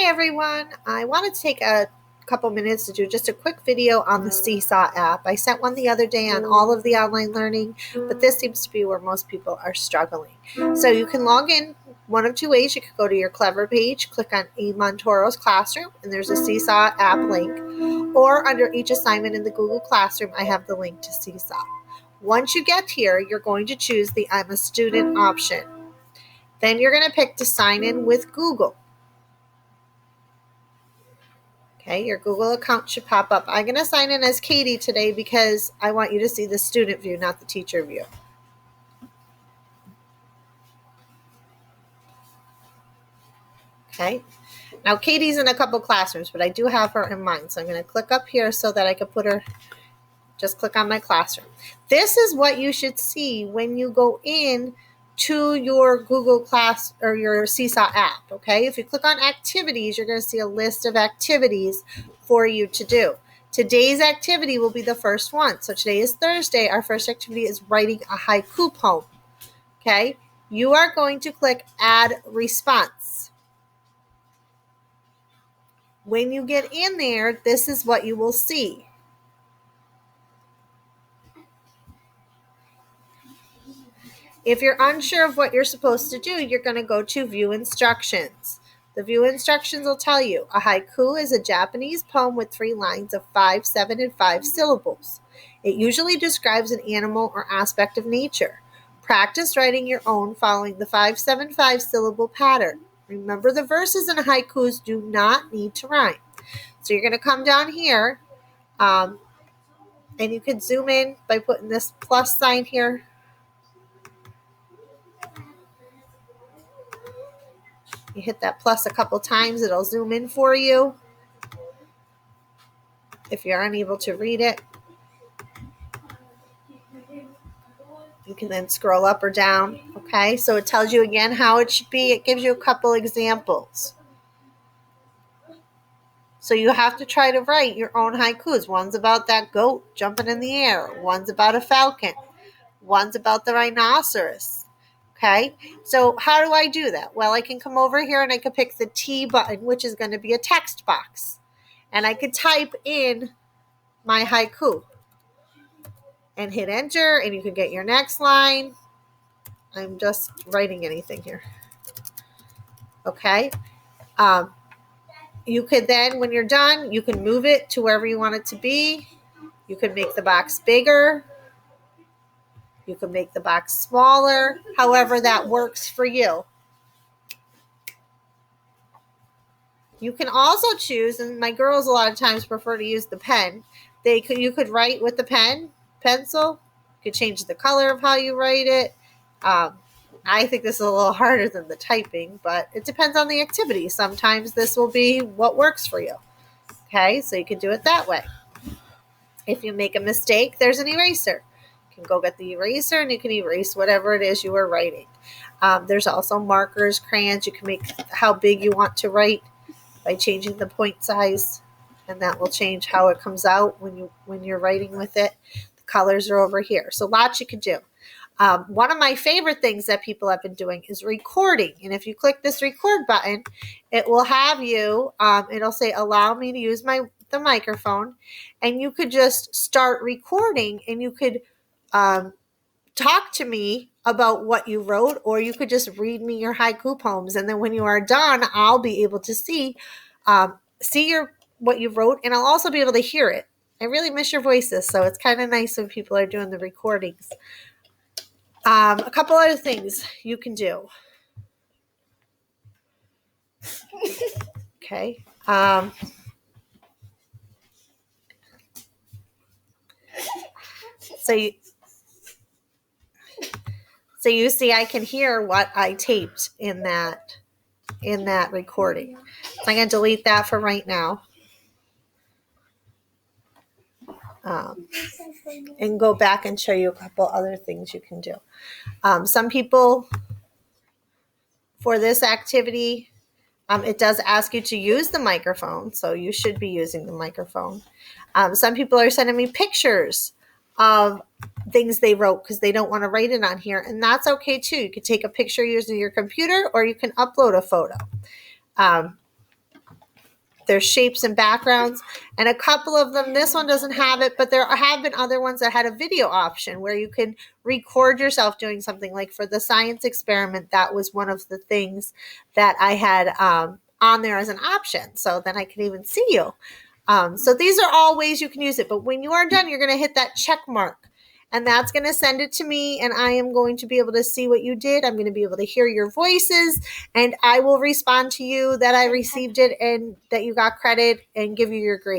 Hi everyone, I wanted to take a couple minutes to do just a quick video on the SeeSaw app. I sent one the other day on all of the online learning, but this seems to be where most people are struggling. So you can log in one of two ways. You could go to your Clever page, click on A. Montoro's Classroom, and there's a SeeSaw app link. Or under each assignment in the Google Classroom, I have the link to SeeSaw. Once you get here, you're going to choose the I'm a Student option. Then you're going to pick to sign in with Google. Okay, your Google account should pop up. I'm going to sign in as Katie today because I want you to see the student view, not the teacher view. Okay, now Katie's in a couple classrooms, but I do have her in mine. So I'm going to click up here so that I can put her, just click on my classroom. This is what you should see when you go in to your Google Class or your SeeSaw app. Okay, if you click on activities, you're going to see a list of activities for you to do. Today's activity will be the first one. So today is Thursday. Our first activity is writing a haiku poem. Okay, you are going to click add response. When you get in there, this is what you will see. If you're unsure of what you're supposed to do, you're going to go to View Instructions. The View Instructions will tell you a haiku is a Japanese poem with 3 lines of 5, 7, and 5 syllables. It usually describes an animal or aspect of nature. Practice writing your own following the 5, 7, 5 syllable pattern. Remember, the verses in haikus do not need to rhyme. So you're going to come down here, and you can zoom in by putting this plus sign here. You hit that plus a couple times, it'll zoom in for you if you're unable to read it. You can then scroll up or down. Okay, so it tells you again how it should be. It gives you a couple examples. So you have to try to write your own haikus. One's about that goat jumping in the air. One's about a falcon. One's about the rhinoceros. Okay, so how do I do that? Well, I can come over here and I can pick the T button, which is going to be a text box. And I could type in my haiku and hit enter, and you can get your next line. I'm just writing anything here. Okay. You could then, when you're done, you can move it to wherever you want it to be. You can make the box bigger. You can make the box smaller, however that works for you. You can also choose, and my girls a lot of times prefer to use the pen. You could write with the pencil. You could change the color of how you write it. I think this is a little harder than the typing, but it depends on the activity. Sometimes this will be what works for you. Okay, so you can do it that way. If you make a mistake, there's an eraser. You can go get the eraser and you can erase whatever it is you were writing. There's also markers, crayons. You can make how big you want to write by changing the point size, and that will change how it comes out when you're writing with it. The colors are over here. So lots you can do. One of my favorite things that people have been doing is recording. And if you click this record button, it will have you, it'll say, allow me to use the microphone. And you could just start recording and you could talk to me about what you wrote, or you could just read me your haiku poems. And then when you are done, I'll be able to see what you wrote, and I'll also be able to hear it. I really miss your voices, so it's kind of nice when people are doing the recordings. A couple other things you can do. Okay. So you see I can hear what I taped in that recording. So I'm going to delete that for right now. And go back and show you a couple other things you can do. Some people, for this activity, it does ask you to use the microphone, so you should be using the microphone. Some people are sending me pictures of things they wrote because they don't want to write it on here, and that's okay too. You can take a picture using your computer, or you can upload a photo. There's shapes and backgrounds, and a couple of them, this one doesn't have it, but there have been other ones that had a video option where you can record yourself doing something. Like for the science experiment, that was one of the things that I had on there as an option, so then I could even see you. So these are all ways you can use it, but when you are done, you're going to hit that check mark. And that's going to send it to me, and I am going to be able to see what you did. I'm going to be able to hear your voices, and I will respond to you that I received it and that you got credit and give you your grade.